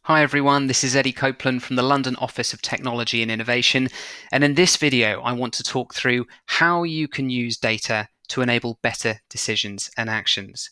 Hi everyone, this is Eddie Copeland from the London Office of Technology and Innovation, and in this video I want to talk through how you can use data to enable better decisions and actions.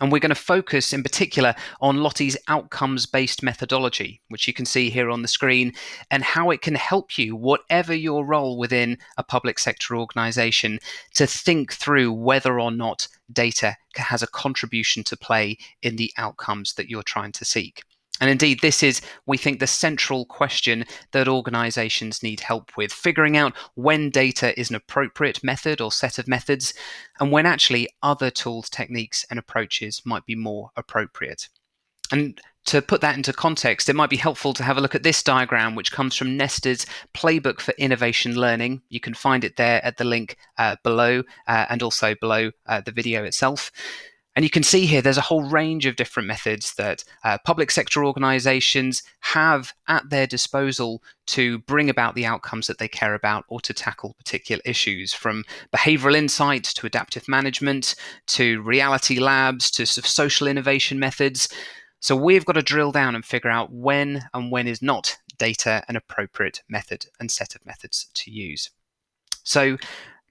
And we're going to focus in particular on LOTI's outcomes-based methodology, which you can see here on the screen, and how it can help you, whatever your role within a public sector organisation, to think through whether or not data has a contribution to play in the outcomes that you're trying to seek. And indeed, this is, we think, the central question that organizations need help with, figuring out when data is an appropriate method or set of methods, and when actually other tools, techniques, and approaches might be more appropriate. And to put that into context, it might be helpful to have a look at this diagram, which comes from Nesta's Playbook for Innovation Learning. You can find it there at the link below and also below the video itself. And you can see here there's a whole range of different methods that public sector organizations have at their disposal to bring about the outcomes that they care about or to tackle particular issues, from behavioral insight to adaptive management to reality labs to sort of social innovation methods. So we've got to drill down and figure out when and when is not data an appropriate method and set of methods to use. So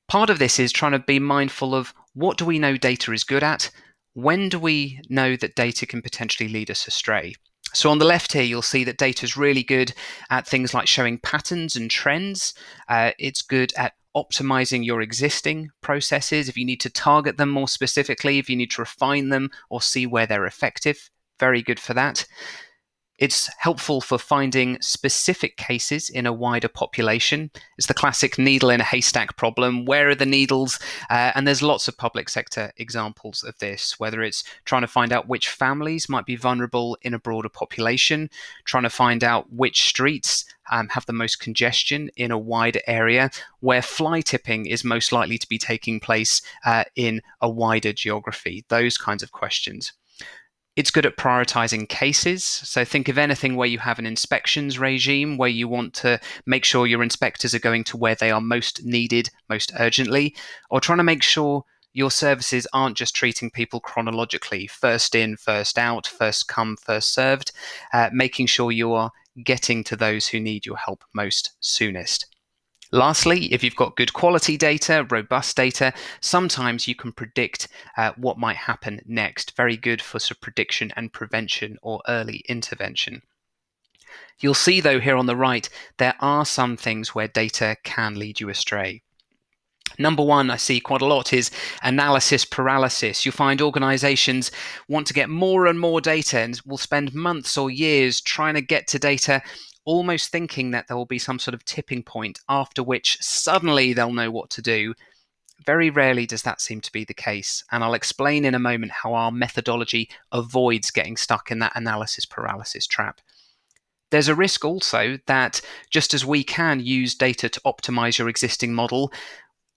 part of this is trying to be mindful of what do we know data is good at? When do we know that data can potentially lead us astray? So on the left here, you'll see that data is really good at things like showing patterns and trends. It's good at optimizing your existing processes. If you need to target them more specifically, if you need to refine them or see where they're effective, very good for that. It's helpful for finding specific cases in a wider population. It's the classic needle in a haystack problem. Where are the needles? And there's lots of public sector examples of this, whether it's trying to find out which families might be vulnerable in a broader population, trying to find out which streets have the most congestion in a wider area, where fly tipping is most likely to be taking place in a wider geography, those kinds of questions. It's good at prioritizing cases. So think of anything where you have an inspections regime, where you want to make sure your inspectors are going to where they are most needed, most urgently, or trying to make sure your services aren't just treating people chronologically, first in, first out, first come, first served, making sure you are getting to those who need your help most soonest. Lastly, if you've got good quality data, robust data, sometimes you can predict what might happen next. Very good for sort of prediction and prevention or early intervention. You'll see, though, here on the right, there are some things where data can lead you astray. Number one, I see quite a lot, is analysis paralysis. You find organizations want to get more and more data and will spend months or years trying to get to data, almost thinking that there will be some sort of tipping point after which suddenly they'll know what to do. Very rarely does that seem to be the case, and I'll explain in a moment how our methodology avoids getting stuck in that analysis paralysis trap. There's a risk also that just as we can use data to optimize your existing model,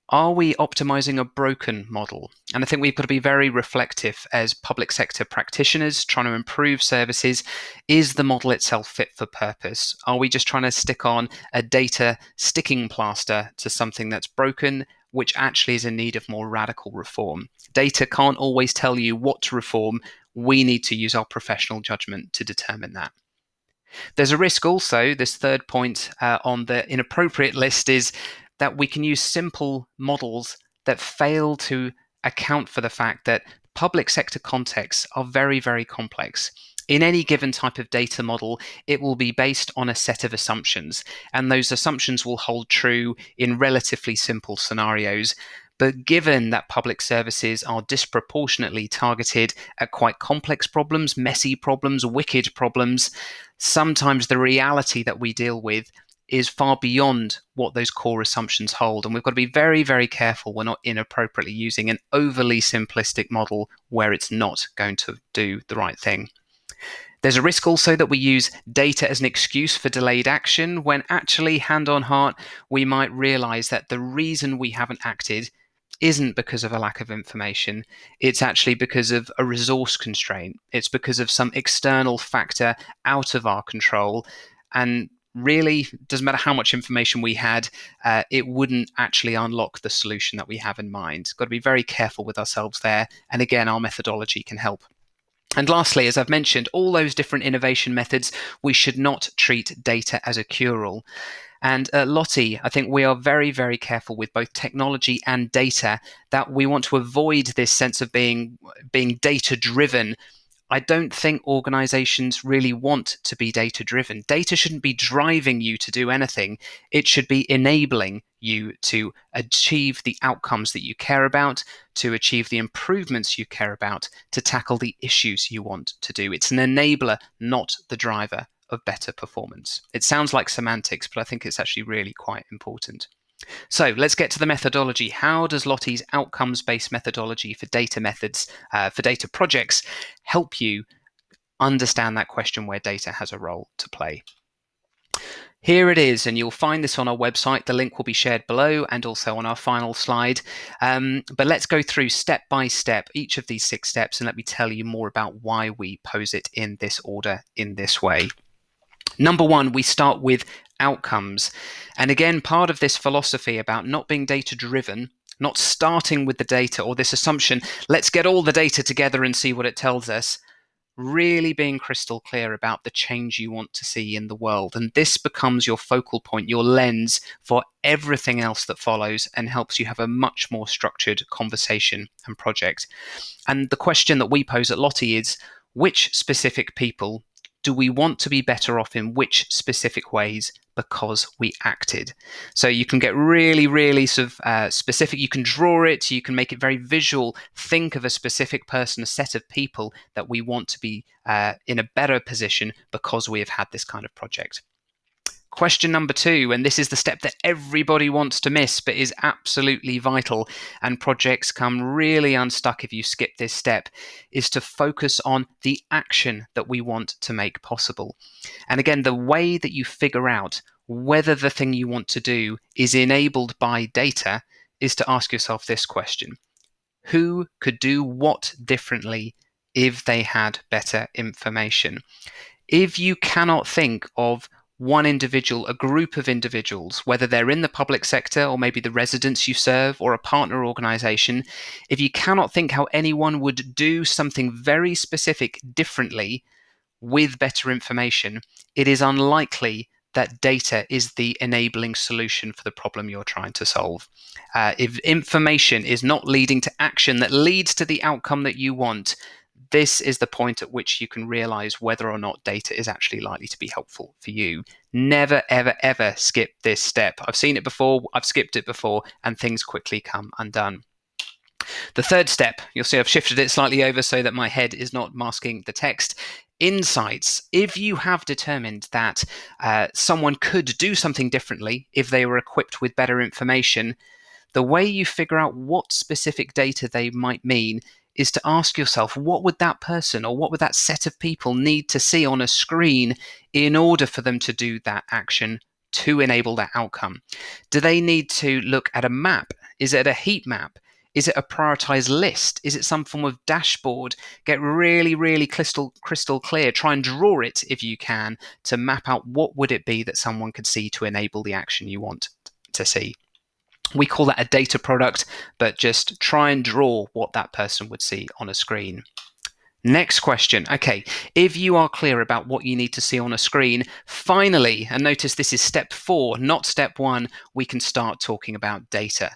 are we optimizing a broken model? And I think we've got to be very reflective as public sector practitioners trying to improve services. Is the model itself fit for purpose? Are we just trying to stick on a data sticking plaster to something that's broken, which actually is in need of more radical reform? Data can't always tell you what to reform. We need to use our professional judgment to determine that. There's a risk also, this third point on the inappropriate list, is that we can use simple models that fail to account for the fact that public sector contexts are very, very complex. In any given type of data model, it will be based on a set of assumptions, and those assumptions will hold true in relatively simple scenarios. But given that public services are disproportionately targeted at quite complex problems, messy problems, wicked problems, sometimes the reality that we deal with is far beyond what those core assumptions hold. And we've got to be very, very careful we're not inappropriately using an overly simplistic model where it's not going to do the right thing. There's a risk also that we use data as an excuse for delayed action, when actually, hand on heart, we might realize that the reason we haven't acted isn't because of a lack of information. It's actually because of a resource constraint. It's because of some external factor out of our control. And really, doesn't matter how much information we had, it wouldn't actually unlock the solution that we have in mind. Got to be very careful with ourselves there. And again, our methodology can help. And lastly, as I've mentioned, all those different innovation methods, we should not treat data as a cure-all. And at LOTI, I think we are very, very careful with both technology and data that we want to avoid this sense of being data driven. I don't think organizations really want to be data driven. Data shouldn't be driving you to do anything. It should be enabling you to achieve the outcomes that you care about, to achieve the improvements you care about, to tackle the issues you want to do. It's an enabler, not the driver of better performance. It sounds like semantics, but I think it's actually really quite important. So let's get to the methodology. How does LOTI's outcomes-based methodology for data methods, for data projects, help you understand that question where data has a role to play? Here it is, and you'll find this on our website. The link will be shared below and also on our final slide. But let's go through step by step each of these 6 steps, and let me tell you more about why we pose it in this order, in this way. Number 1, we start with outcomes. And again, part of this philosophy about not being data driven, not starting with the data or this assumption, let's get all the data together and see what it tells us, really being crystal clear about the change you want to see in the world. And this becomes your focal point, your lens for everything else that follows, and helps you have a much more structured conversation and project. And the question that we pose at LOTI is, which specific people do we want to be better off in which specific ways because we acted? So you can get really, really sort of specific. You can draw it. You can make it very visual. Think of a specific person, a set of people that we want to be in a better position because we have had this kind of project. Question number 2, and this is the step that everybody wants to miss but is absolutely vital, and projects come really unstuck if you skip this step, is to focus on the action that we want to make possible. And again, the way that you figure out whether the thing you want to do is enabled by data is to ask yourself this question: who could do what differently if they had better information? If you cannot think of one individual, a group of individuals, whether they're in the public sector or maybe the residents you serve or a partner organization, if you cannot think how anyone would do something very specific differently with better information, it is unlikely that data is the enabling solution for the problem you're trying to solve. If information is not leading to action that leads to the outcome that you want, this is the point at which you can realize whether or not data is actually likely to be helpful for you. Never, ever, ever skip this step. I've seen it before, I've skipped it before, and things quickly come undone. The third step, you'll see I've shifted it slightly over so that my head is not masking the text. Insights. If you have determined that someone could do something differently if they were equipped with better information, the way you figure out what specific data they might mean is to ask yourself, what would that person or what would that set of people need to see on a screen in order for them to do that action to enable that outcome? Do they need to look at a map? Is it a heat map? Is it a prioritized list? Is it some form of dashboard? Get really, really crystal clear. Try and draw it if you can to map out what would it be that someone could see to enable the action you want to see. We call that a data product, but just try and draw what that person would see on a screen. Next question. Okay, if you are clear about what you need to see on a screen, finally, and notice this is step 4, not step 1, we can start talking about data.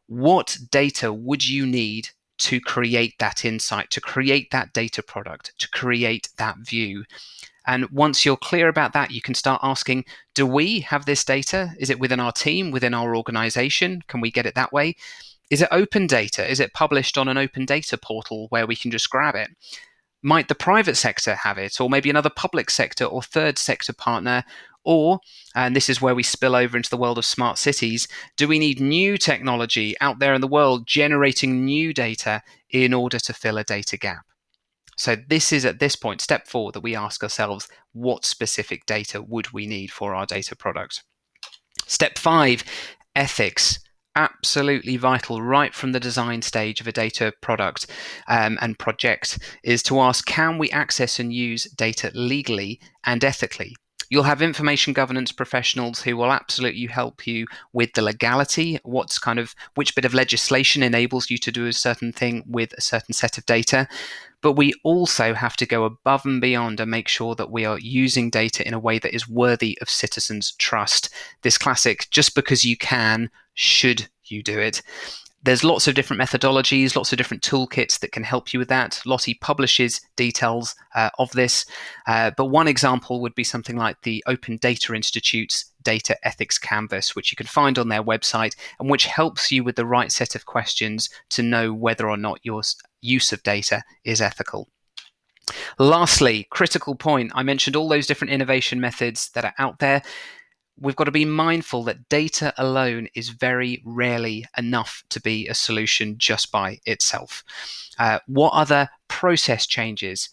What data would you need to create that insight, to create that data product, to create that view? And once you're clear about that, you can start asking, do we have this data? Is it within our team, within our organization? Can we get it that way? Is it open data? Is it published on an open data portal where we can just grab it? Might the private sector have it, or maybe another public sector or third sector partner? Or, and this is where we spill over into the world of smart cities, do we need new technology out there in the world generating new data in order to fill a data gap? So this is at this point, step 4, that we ask ourselves, what specific data would we need for our data product? Step 5, ethics. Absolutely vital right from the design stage of a data product and project is to ask, can we access and use data legally and ethically? You'll have information governance professionals who will absolutely help you with the legality, which bit of legislation enables you to do a certain thing with a certain set of data. But we also have to go above and beyond and make sure that we are using data in a way that is worthy of citizens' trust. This classic, just because you can, should you do it? There's lots of different methodologies, lots of different toolkits that can help you with that. LOTI publishes details of this, but one example would be something like the Open Data Institute's Data Ethics Canvas, which you can find on their website and which helps you with the right set of questions to know whether or not your use of data is ethical. Lastly, critical point, I mentioned all those different innovation methods that are out there. We've got to be mindful that data alone is very rarely enough to be a solution just by itself. What other process changes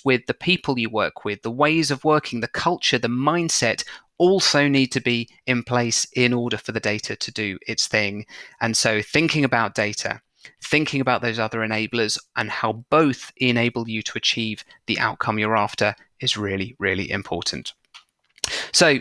with the people you work with, the ways of working, the culture, the mindset, also need to be in place in order for the data to do its thing. And so thinking about data, thinking about those other enablers and how both enable you to achieve the outcome you're after is really, really important. So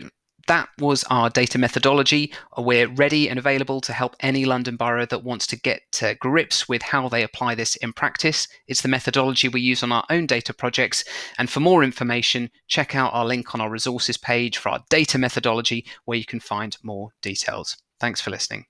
that was our data methodology. We're ready and available to help any London borough that wants to get to grips with how they apply this in practice. It's the methodology we use on our own data projects. And for more information, check out our link on our resources page for our data methodology, where you can find more details. Thanks for listening.